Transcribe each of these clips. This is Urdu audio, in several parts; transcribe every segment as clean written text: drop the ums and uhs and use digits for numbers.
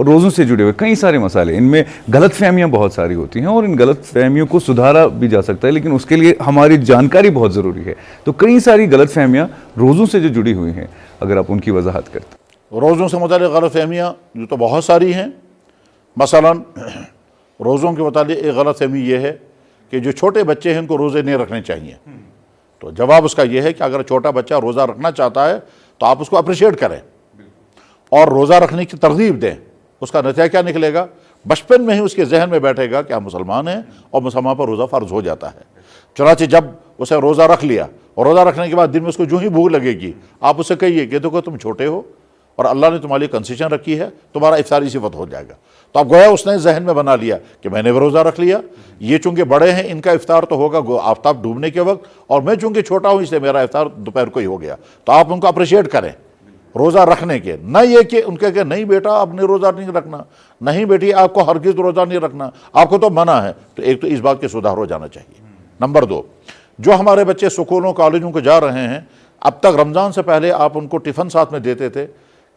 اور روزوں سے جڑے ہوئے کئی سارے مسائل، ان میں غلط فہمیاں بہت ساری ہوتی ہیں اور ان غلط فہمیوں کو سدھارا بھی جا سکتا ہے، لیکن اس کے لیے ہماری جانکاری بہت ضروری ہے. تو کئی ساری غلط فہمیاں روزوں سے جو جڑی ہوئی ہیں، اگر آپ ان کی وضاحت کرتے. روزوں سے متعلق غلط فہمیاں جو تو بہت ساری ہیں. مثلا روزوں کے متعلق ایک غلط فہمی یہ ہے کہ جو چھوٹے بچے ہیں ان کو روزے نہیں رکھنے چاہیے. تو جواب اس کا یہ ہے کہ اگر چھوٹا بچہ روزہ رکھنا چاہتا ہے تو آپ اس کو اپریشیٹ کریں اور روزہ رکھنے کی ترغیب دیں. اس کا نتیجہ کیا نکلے گا؟ بچپن میں ہی اس کے ذہن میں بیٹھے گا کہ ہم مسلمان ہیں اور مسلمان پر روزہ فرض ہو جاتا ہے. چنانچہ جب اسے روزہ رکھ لیا اور روزہ رکھنے کے بعد دن میں اس کو جو ہی بھوک لگے گی، آپ اسے کہیے کہ دیکھو تم چھوٹے ہو اور اللہ نے تمہارے لیے کنسیشن رکھی ہے، تمہارا افطاری صفت ہو جائے گا. تو اب گویا اس نے ذہن میں بنا لیا کہ میں نے بھی روزہ رکھ لیا، یہ چونکہ بڑے ہیں ان کا افطار تو ہوگا آفتاب ڈوبنے کے وقت، اور میں چونکہ چھوٹا ہوں اس لیے میرا افطار دوپہر کو ہی ہو گیا. تو آپ ان کو اپریشیٹ کریں روزہ رکھنے کے، نہ یہ کہ ان کے کہ نہیں بیٹا آپ نے روزہ نہیں رکھنا، نہیں بیٹی آپ کو ہرگز روزہ نہیں رکھنا، آپ کو تو منع ہے. تو ایک تو اس بات کے سدھار ہو جانا چاہیے. نمبر 2، جو ہمارے بچے سکولوں کالجوں کو جا رہے ہیں، اب تک رمضان سے پہلے آپ ان کو ٹفن ساتھ میں دیتے تھے،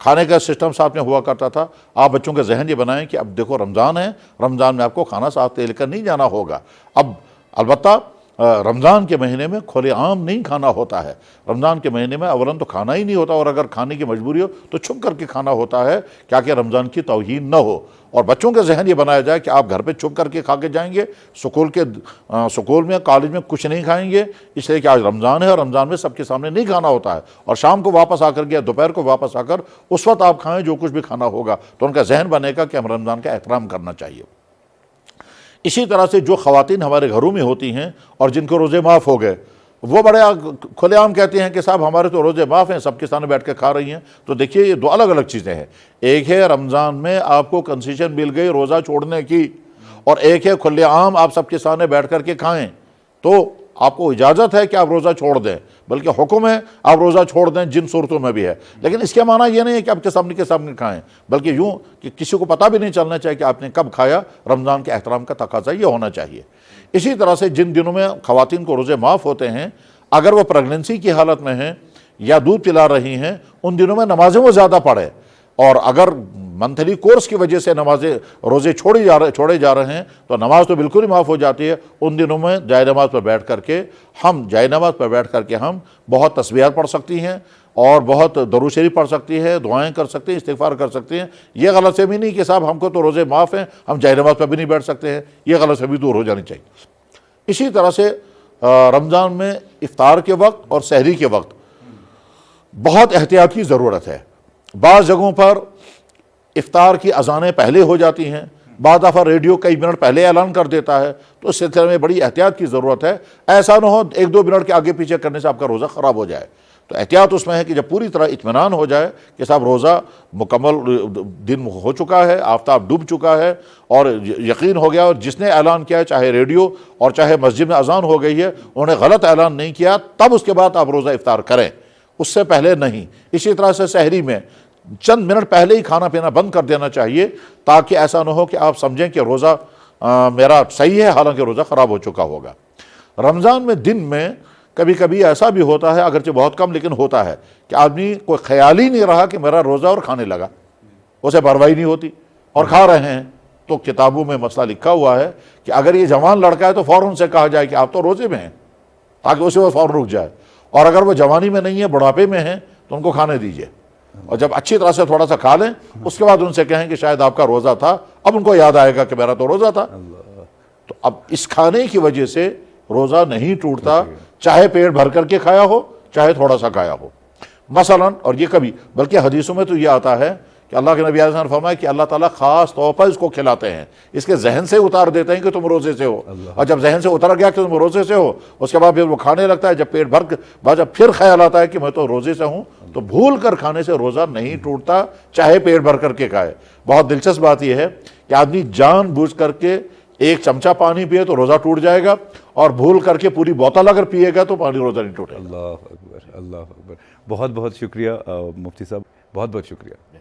کھانے کا سسٹم ساتھ میں ہوا کرتا تھا. آپ بچوں کے ذہن یہ بنائیں کہ اب دیکھو رمضان ہے، رمضان میں آپ کو کھانا ساتھ لے کر نہیں جانا ہوگا. اب البتہ رمضان کے مہینے میں کھلے عام نہیں کھانا ہوتا ہے. رمضان کے مہینے میں اولاً تو کھانا ہی نہیں ہوتا، اور اگر کھانے کی مجبوری ہو تو چھپ کر کے کھانا ہوتا ہے کیا کہ رمضان کی توہین نہ ہو. اور بچوں کے ذہن یہ بنایا جائے کہ آپ گھر پہ چھپ کر کے کھا کے جائیں گے، سکول میں کالج میں کچھ نہیں کھائیں گے، اس لیے کہ آج رمضان ہے اور رمضان میں سب کے سامنے نہیں کھانا ہوتا ہے، اور شام کو واپس آ کر یا دوپہر کو واپس آ کر اس وقت آپ کھائیں جو کچھ بھی کھانا ہوگا. تو ان کا ذہن بنے گا کہ ہم رمضان کا احترام کرنا چاہیے. اسی طرح سے جو خواتین ہمارے گھروں میں ہوتی ہیں اور جن کو روزے معاف ہو گئے، وہ بڑے کھلے عام کہتے ہیں کہ صاحب ہمارے تو روزے معاف ہیں، سب کے سامنے بیٹھ کے کھا رہی ہیں. تو دیکھیے یہ دو الگ الگ چیزیں ہیں. ایک ہے رمضان میں آپ کو کنسیشن مل گئی روزہ چھوڑنے کی، اور ایک ہے کھلے عام آپ سب کے سامنے بیٹھ کر کے کھائیں. تو آپ کو اجازت ہے کہ آپ روزہ چھوڑ دیں، بلکہ حکم ہے آپ روزہ چھوڑ دیں جن صورتوں میں بھی ہے. لیکن اس کے معنی یہ نہیں ہے کہ آپ کے سامنے کھائیں، بلکہ یوں کہ کسی کو پتہ بھی نہیں چلنا چاہیے کہ آپ نے کب کھایا. رمضان کے احترام کا تقاضا یہ ہونا چاہیے. اسی طرح سے جن دنوں میں خواتین کو روزے معاف ہوتے ہیں، اگر وہ پریگننسی کی حالت میں ہیں یا دودھ پلا رہی ہیں، ان دنوں میں نمازیں وہ زیادہ پڑھیں. اور اگر منتھلی کورس کی وجہ سے روزے چھوڑے جا رہے ہیں تو نماز تو بالکل ہی معاف ہو جاتی ہے. ان دنوں میں جائے نماز پر بیٹھ کر کے ہم بہت تسبیحات پڑھ سکتی ہیں اور بہت درود شریف پڑھ سکتی ہے، دعائیں کر سکتے ہیں، استغفار کر سکتے ہیں. یہ غلط فہمی نہیں کہ صاحب ہم کو تو روزے معاف ہیں، ہم جائے نماز پر بھی نہیں بیٹھ سکتے ہیں. یہ غلط فہمی دور ہو جانی چاہیے. اسی طرح سے رمضان میں افطار کے وقت اور سحری کے وقت بہت احتیاط کی ضرورت ہے. بعض جگہوں پر افطار کی اذانیں پہلے ہو جاتی ہیں، بعض دفعہ ریڈیو کئی منٹ پہلے اعلان کر دیتا ہے. تو اس سلسلے میں بڑی احتیاط کی ضرورت ہے. ایسا نہ ہو 1-2 منٹ کے آگے پیچھے کرنے سے آپ کا روزہ خراب ہو جائے. تو احتیاط اس میں ہے کہ جب پوری طرح اطمینان ہو جائے کہ صاحب روزہ مکمل دن ہو چکا ہے، آفتاب ڈوب چکا ہے اور یقین ہو گیا، اور جس نے اعلان کیا ہے چاہے ریڈیو اور چاہے مسجد میں اذان ہو گئی ہے انہوں نے غلط اعلان نہیں کیا، تب اس کے بعد آپ روزہ افطار کریں، اس سے پہلے نہیں. اسی طرح سے سحری میں چند منٹ پہلے ہی کھانا پینا بند کر دینا چاہیے تاکہ ایسا نہ ہو کہ آپ سمجھیں کہ روزہ میرا صحیح ہے حالانکہ روزہ خراب ہو چکا ہوگا. رمضان میں دن میں کبھی کبھی ایسا بھی ہوتا ہے، اگرچہ بہت کم لیکن ہوتا ہے، کہ آدمی کوئی خیال ہی نہیں رہا کہ میرا روزہ اور کھانے لگا، اسے پرواہ نہیں ہوتی اور کھا رہے ہیں. تو کتابوں میں مسئلہ لکھا ہوا ہے کہ اگر یہ جوان لڑکا ہے تو فوراً سے کہا جائے کہ آپ تو روزے میں ہیں، تاکہ اسے وہ فوراً رک جائے. اور اگر وہ جوانی میں نہیں ہے، بڑھاپے میں ہیں، تو ان کو کھانے دیجئے، اور جب اچھی طرح سے تھوڑا سا کھا لیں اس کے بعد ان سے کہیں کہ شاید آپ کا روزہ تھا. اب ان کو یاد آئے گا کہ میرا تو روزہ تھا. تو اب اس کھانے کی وجہ سے روزہ نہیں ٹوٹتا، چاہے پیٹ بھر کر کے کھایا ہو چاہے تھوڑا سا کھایا ہو. مثلا اور یہ کبھی بلکہ حدیثوں میں تو یہ آتا ہے کہ اللہ کے نبی علیہ السلام نے فرمایا کہ اللہ تعالیٰ خاص طور پر اس کو کھلاتے ہیں، اس کے ذہن سے اتار دیتے ہیں کہ تم روزے سے ہو. اور جب ذہن سے اتر گیا کہ تم روزے سے ہو، اس کے بعد پھر وہ کھانے لگتا ہے. جب پیٹ بھر جب پھر خیال آتا ہے کہ میں تو روزے سے ہوں، تو بھول کر کھانے سے روزہ نہیں ٹوٹتا، چاہے پیٹ بھر کر کے کھائے. بہت دلچسپ بات یہ ہے کہ آدمی جان بوجھ کر کے 1 چمچہ پانی پیے تو روزہ ٹوٹ جائے گا، اور بھول کر کے پوری بوتل اگر پیے گا تو پانی روزہ نہیں ٹوٹے گا. اللہ اکبر، اللہ اکبر. بہت بہت شکریہ مفتی صاحب، بہت بہت شکریہ.